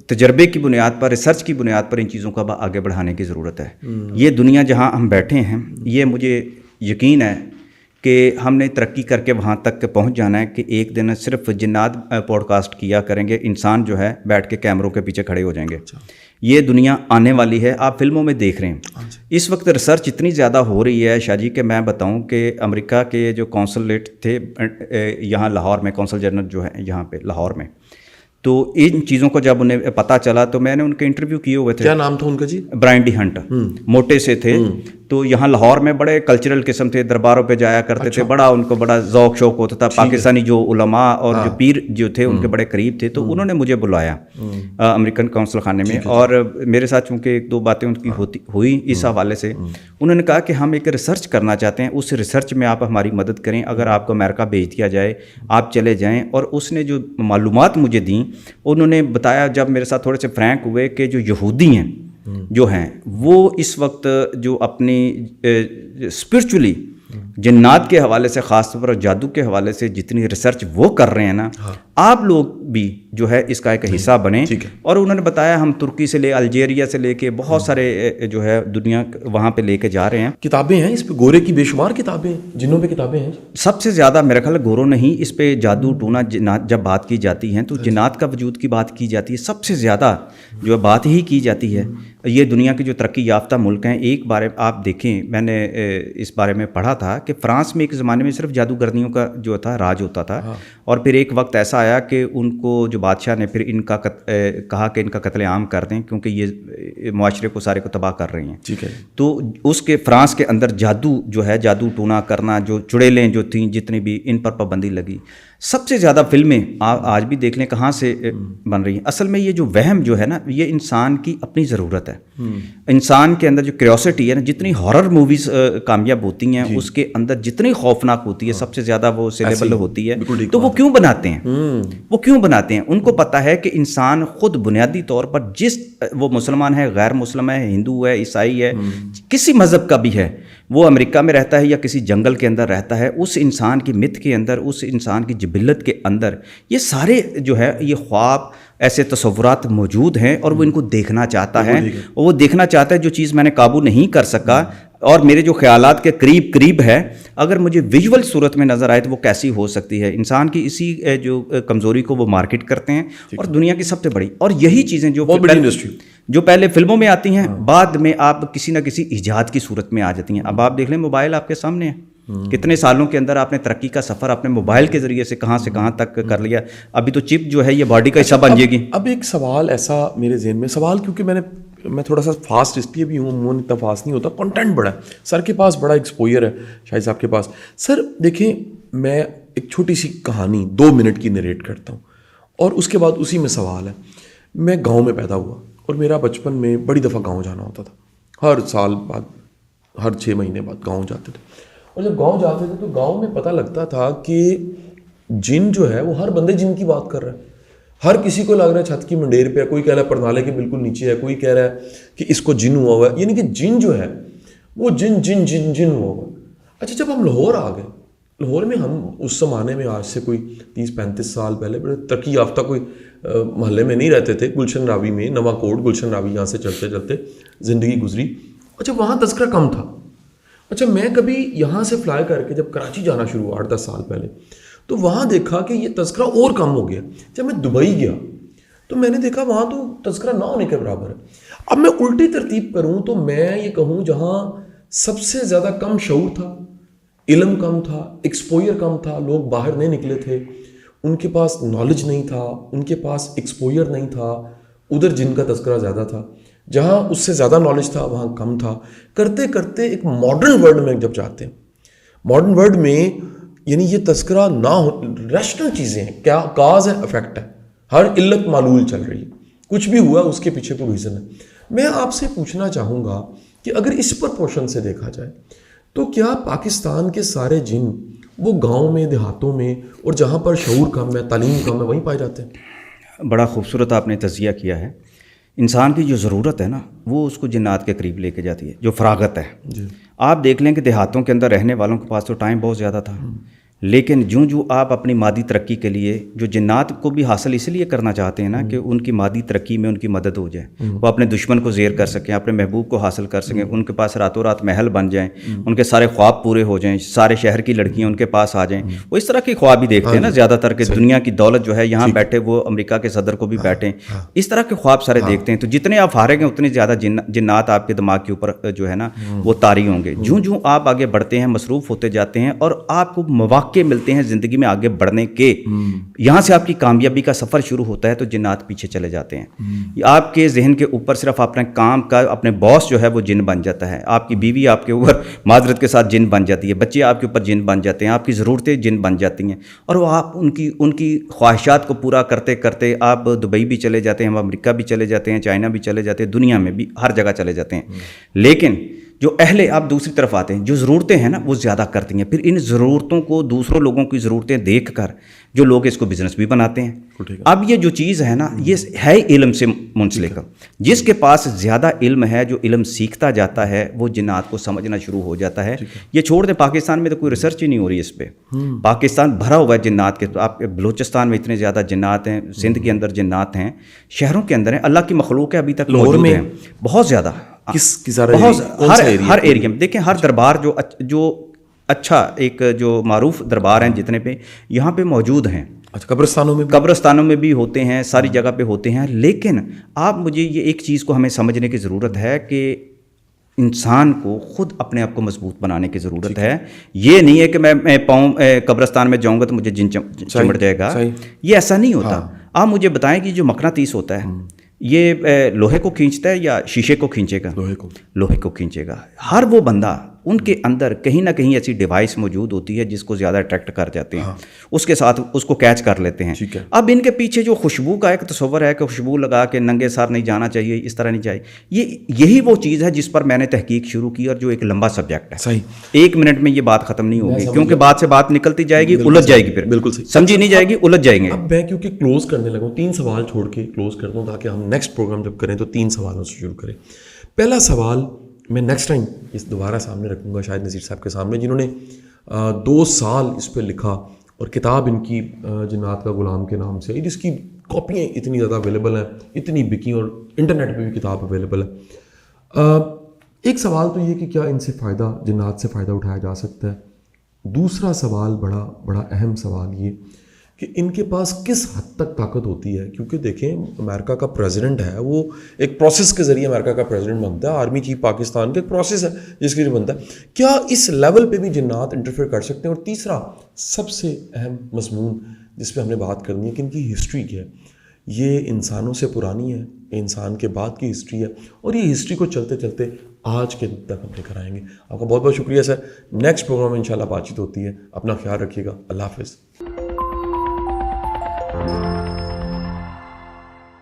तजर्बे की बुनियाद पर, रिसर्च की बुनियाद पर इन चीज़ों को अब आगे बढ़ाने की ज़रूरत है। ये दुनिया जहाँ हम बैठे हैं, ये मुझे यकीन है कि हमने तरक्की करके वहाँ तक पहुँच जाना है कि एक दिन सिर्फ जिन्नात पॉडकास्ट किया करेंगे, इंसान जो है बैठ के कैमरों के पीछे खड़े हो जाएंगे। ये दुनिया आने वाली है, आप फिल्मों में देख रहे हैं। इस वक्त रिसर्च इतनी ज़्यादा हो रही है शाह जी कि मैं बताऊं कि अमेरिका के जो कौंसलेट थे यहाँ लाहौर में, कौंसल जनरल जो है यहाँ पे लाहौर में, तो इन चीज़ों को जब उन्हें पता चला तो मैंने उनके इंटरव्यू किए हुए थे। क्या नाम था उनका जी? ब्रायन डी हंट, मोटे से थे। तो यहाँ लाहौर में बड़े कल्चरल किस्म थे, दरबारों पे जाया करते थे, बड़ा उनको बड़ा ज़ौक शौक होता था। पाकिस्तानी जो उलमा और जो पीर जो थे उनके बड़े करीब थे। तो उन्होंने मुझे बुलाया अमेरिकन कौंसल खाने में, और मेरे साथ चूँकि एक दो बातें उनकी हुई इस हवाले से। उन्होंने कहा कि हम एक रिसर्च करना चाहते हैं, उस रिसर्च में आप हमारी मदद करें, अगर आपको अमेरिका भेज दिया जाए आप चले जाएँ। और उसने जो मालूमात मुझे दी, उन्होंने बताया जब मेरे साथ थोड़े से फ्रैंक हुए कि जो यहूदी हैं जो हैं वो इस वक्त जो अपनी स्पिरिचुअली जन्नात के हवाले से, ख़ास तौर पर जादू के हवाले से जितनी रिसर्च वो कर रहे हैं ना, आप लोग भी जो है इसका एक हिस्सा बने। और उन्होंने बताया हम तुर्की से अल्जीरिया से लेके बहुत सारे जो है दुनिया वहाँ पे लेके जा रहे हैं। किताबें हैं इस पे, गोरे की बेशुमार किताबें, जिन्हों पे किताबें हैं। सबसे ज़्यादा मेरा ख्याल गोरों नहीं, इस पे जादू टूना जिन्नात जब बात की जाती है तो जिन्नात का वजूद की बात की जाती है, सबसे ज़्यादा जो बात ही की जाती है। ये दुनिया के जो तरक्की याफ्ता मुल्क हैं, एक बार आप देखें, मैंने इस बारे में पढ़ा था कि फ़्रांस में एक ज़माने में सिर्फ जादूगरनियों का जो था राज होता था। और फिर एक वक्त ऐसा आया कि उनको जो बादशाह ने फिर इनका कहा कि इनका कत्लेआम कर दें, क्योंकि ये मुआशरे को सारे को तबाह कर रही हैं। ठीक है। तो उसके फ्रांस के अंदर जादू जो है, जादू टूना करना, जो चुड़ैलें जो थीं जितनी भी, इन पर पाबंदी लगी। सबसे ज़्यादा फिल्में आज भी देख लें कहाँ से बन रही हैं। असल में ये जो वहम जो है ना, ये इंसान की अपनी ज़रूरत है। इंसान के अंदर जो क्यूरियोसिटी है ना, जितनी हॉरर मूवीज़ कामयाब होती हैं उसके अंदर जितनी खौफनाक होती है, सबसे ज़्यादा वो सेलेबल होती है। तो वो क्यों बनाते हैं? वो क्यों बनाते हैं? उनको पता है कि इंसान खुद बुनियादी तौर पर जिस, वो मुसलमान है, गैर मुस्लिम है, हिंदू है, ईसाई है, किसी मज़हब का भी है, वो अमेरिका में रहता है या किसी जंगल के अंदर रहता है, उस इंसान की मिथ के अंदर, उस इंसान की जिबिल्लत के अंदर ये सारे जो है ये ख्वाब, ऐसे तसव्वुरात मौजूद हैं और वो इनको देखना चाहता है। और वो देखना चाहता है जो चीज़ मैंने काबू नहीं कर सका और मेरे जो ख्यालात के करीब करीब है, अगर मुझे विजुअल सूरत में नज़र आए तो वो कैसी हो सकती है। इंसान की इसी जो कमज़ोरी को वो मार्केट करते हैं और दुनिया की सबसे बड़ी, और यही चीज़ें जो पहले फिल्मों में आती हैं, बाद में आप किसी न किसी इजाद की सूरत में आ जाती हैं। अब आप देख लें, मोबाइल आपके सामने है, कितने सालों के अंदर आपने तरक्की का सफ़र अपने मोबाइल के ज़रिए से कहाँ से कहाँ तक कर लिया। अभी तो चिप जो है ये बॉडी का हिस्सा बन जाएगी। अब एक सवाल ऐसा मेरे जहन में, सवाल क्योंकि मैं थोड़ा सा फास्ट इसलिए भी हूँ, मुँह इतना फास्ट नहीं होता, कंटेंट बड़ा है, सर के पास बड़ा एक्सपोजर है शाहिद साहब के पास। सर देखें, मैं एक छोटी सी कहानी 2 मिनट की नरेट करता हूँ और उसके बाद उसी में सवाल है। मैं गाँव में पैदा हुआ और मेरा बचपन में बड़ी दफ़ा गाँव जाना होता था। हर साल बाद, हर 6 महीने बाद गाँव जाते थे। और जब गांव जाते थे तो गांव में पता लगता था कि जिन जो है वो हर बंदे जिन की बात कर रहा है। हर किसी को लग रहा है छत की मंडेर पे है, कोई कह रहा है परनाले के बिल्कुल नीचे है, कोई कह रहा है कि इसको जिन हुआ हुआ है। यानी कि जिन जो है वो जिन जिन जिन जिन हुआ हुआ। अच्छा, जब हम लाहौर आ गए, लाहौर में हम उस ज़माने में, आज से कोई 30-35 साल पहले, बड़े तरक्की याफ्ता कोई महल्ले में नहीं रहते थे। गुलशन रावी में, नवा कोट गुलशन रावी, यहाँ से चलते चलते ज़िंदगी गुजरी। अच्छा, वहाँ तस्करा कम था। अच्छा, मैं कभी यहाँ से फ्लाई करके जब कराची जाना शुरू हुआ 8-10 साल पहले, तो वहाँ देखा कि ये तस्करा और कम हो गया। जब मैं दुबई गया तो मैंने देखा वहाँ तो तस्करा ना होने के बराबर है। अब मैं उल्टी तरतीब करूँ तो मैं ये कहूँ, जहाँ सबसे ज़्यादा कम शऊर था, इल्म कम था, एक्सपोजर कम था, लोग बाहर नहीं निकले थे, उनके पास नॉलेज नहीं था, उनके पास एक्सपोजर नहीं था, उधर जिनका तस्करा ज़्यादा था। जहाँ उससे ज़्यादा नॉलेज था वहाँ कम था। करते करते एक मॉडर्न वर्ल्ड में जब जाते हैं, मॉडर्न वर्ल्ड में यानी ये तस्करा ना हो, रैशनल चीज़ें हैं, क्या काज है, इफेक्ट है, हर इल्लत मालूल चल रही है, कुछ भी हुआ उसके पीछे कोई रीज़न है। मैं आपसे पूछना चाहूँगा कि अगर इस प्रपोर्शन से देखा जाए तो क्या पाकिस्तान के सारे जिन वो गाँव में, देहातों में और जहाँ पर शऊर कम है, तालीम कम है, वहीं पाए जाते हैं? बड़ा खूबसूरत आपने तज़किया किया है। इंसान की जो ज़रूरत है ना, वो उसको जिन्नात के करीब लेके जाती है, जो फ़रागत है। आप देख लें कि देहातों के अंदर रहने वालों के पास तो टाइम बहुत ज़्यादा था, لیکن جو آپ اپنی مادی ترقی کے لیے جو جنات کو بھی حاصل اس لیے کرنا چاہتے ہیں نا کہ ان کی مادی ترقی میں ان کی مدد ہو جائے، وہ اپنے دشمن کو زیر کر سکیں، اپنے محبوب کو حاصل کر سکیں، ان کے پاس راتوں رات محل بن جائیں، ان کے سارے خواب پورے ہو جائیں، سارے شہر کی لڑکیاں ان کے پاس آ جائیں. وہ اس طرح کے خواب ہی دیکھتے ہیں نا زیادہ تر کہ دنیا کی دولت جو ہے یہاں بیٹھے، وہ امریکہ کے صدر کو بھی بیٹھیں، اس طرح کے خواب سارے دیکھتے ہیں. تو جتنے آپ فارغ ہیں اتنے زیادہ جنات آپ کے دماغ کے اوپر جو ہے نا وہ طاری ہوں گے. جو آپ آگے بڑھتے ہیں، مصروف ہوتے جاتے ہیں اور آپ کو مواقع ملتے ہیں زندگی میں آگے بڑھنے کے، یہاں سے آپ کی کامیابی کا سفر شروع ہوتا ہے تو جنات پیچھے چلے جاتے ہیں. آپ کے ذہن کے اوپر صرف اپنے کام کا، اپنے باس جو ہے وہ جن بن جاتا ہے، آپ کی بیوی آپ کے اوپر معذرت کے ساتھ جن بن جاتی ہے، بچے آپ کے اوپر جن بن جاتے ہیں، آپ کی ضرورتیں جن بن جاتی ہیں، اور وہ آپ ان کی خواہشات کو پورا کرتے کرتے آپ دبئی بھی چلے جاتے ہیں، امریکہ بھی چلے جاتے ہیں، چائنا بھی چلے جاتے ہیں، دنیا میں بھی ہر جگہ چلے جاتے ہیں. لیکن جو اہل آپ دوسری طرف آتے ہیں، جو ضرورتیں ہیں نا وہ زیادہ کرتی ہیں. پھر ان ضرورتوں کو، دوسروں لوگوں کی ضرورتیں دیکھ کر جو لوگ اس کو بزنس بھی بناتے ہیں. اب یہ جو چیز ہے نا یہ ہے علم سے منسلک. جس کے پاس زیادہ علم ہے، جو علم سیکھتا جاتا ہے، وہ جنات کو سمجھنا شروع ہو جاتا ہے. یہ چھوڑ دیں پاکستان میں تو کوئی ریسرچ ہی نہیں ہو رہی اس پہ. پاکستان بھرا ہوا ہے جنات کے. تو آپ بلوچستان میں اتنے زیادہ جنات ہیں، سندھ کے اندر جنات ہیں، شہروں کے اندر ہیں، اللہ کی مخلوق ہے ابھی تک موجود ہیں بہت زیادہ. ہر ایریا میں دیکھیں، ہر دربار جو اچھا ایک جو معروف دربار ہیں جتنے پہ یہاں پہ موجود ہیں. اچھا، قبرستانوں میں بھی ہوتے ہیں، ساری جگہ پہ ہوتے ہیں. لیکن آپ مجھے یہ ایک چیز کو ہمیں سمجھنے کی ضرورت ہے کہ انسان کو خود اپنے آپ کو مضبوط بنانے کی ضرورت ہے. یہ نہیں ہے کہ میں پاؤں قبرستان میں جاؤں گا تو مجھے جن چمٹ جائے گا، یہ ایسا نہیں ہوتا. آپ مجھے بتائیں کہ جو مقناطیس ہوتا ہے یہ لوہے کو کھینچتا ہے یا شیشے کو کھینچے گا؟ لوہے کو کھینچے گا. ہر وہ بندہ ان کے اندر کہیں نہ کہیں ایسی ڈیوائس موجود ہوتی ہے جس کو زیادہ اٹریکٹ کر جاتے ہیں، اس کے ساتھ اس کو کیچ کر لیتے ہیں. اب ان کے پیچھے جو خوشبو کا ایک تصور ہے کہ خوشبو لگا کے ننگے سر نہیں جانا چاہیے، اس طرح نہیں چاہیے، یہی وہ چیز ہے جس پر میں نے تحقیق شروع کی اور جو ایک لمبا سبجیکٹ ہے. صحیح 1 منٹ میں یہ بات ختم نہیں ہوگی کیونکہ بات سے بات نکلتی جائے گی، الجھ جائے گی، پھر بالکل سمجھی نہیں جائے گی، الجھ جائیں گے. اب میں کیونکہ کلوز کرنے لگا ہوں، 3 سوال چھوڑ کے کلوز کرتا ہوں تاکہ ہم نیکسٹ پروگرام جب کریں تو 3 سوالوں سے شروع کریں. پہلا سوال میں نیکسٹ ٹائم اس دوبارہ سامنے رکھوں گا، شاید نذیر صاحب کے سامنے، جنہوں نے 2 سال اس پہ لکھا اور کتاب ان کی جنات کا غلام کے نام سے، جس کی کاپیاں اتنی زیادہ اویلیبل ہیں، اتنی بکی، اور انٹرنیٹ پہ بھی کتاب اویلیبل ہے. ایک سوال تو یہ کہ کیا ان سے فائدہ، جنات سے فائدہ اٹھایا جا سکتا ہے. دوسرا سوال بڑا اہم سوال یہ کہ ان کے پاس کس حد تک طاقت ہوتی ہے، کیونکہ دیکھیں امریکہ کا پریزیڈنٹ ہے، وہ ایک پروسیس کے ذریعے امریکہ کا پریزیڈنٹ بنتا ہے. آرمی چیف پاکستان کا ایک پروسیس ہے جس کے ذریعے بنتا ہے. کیا اس لیول پہ بھی جنات انٹرفیئر کر سکتے ہیں؟ اور تیسرا سب سے اہم مضمون جس پہ ہم نے بات کرنی ہے کہ ان کی ہسٹری کیا ہے. یہ انسانوں سے پرانی ہے، انسان کے بعد کی ہسٹری ہے، اور یہ ہسٹری کو چلتے چلتے آج کے دن تک ہم لے کر آئیں گے. آپ کا بہت بہت شکریہ سر. نیکسٹ پروگرام میں انشاءاللہ بات چیت ہوتی ہے. اپنا خیال رکھیے گا. اللہ حافظ.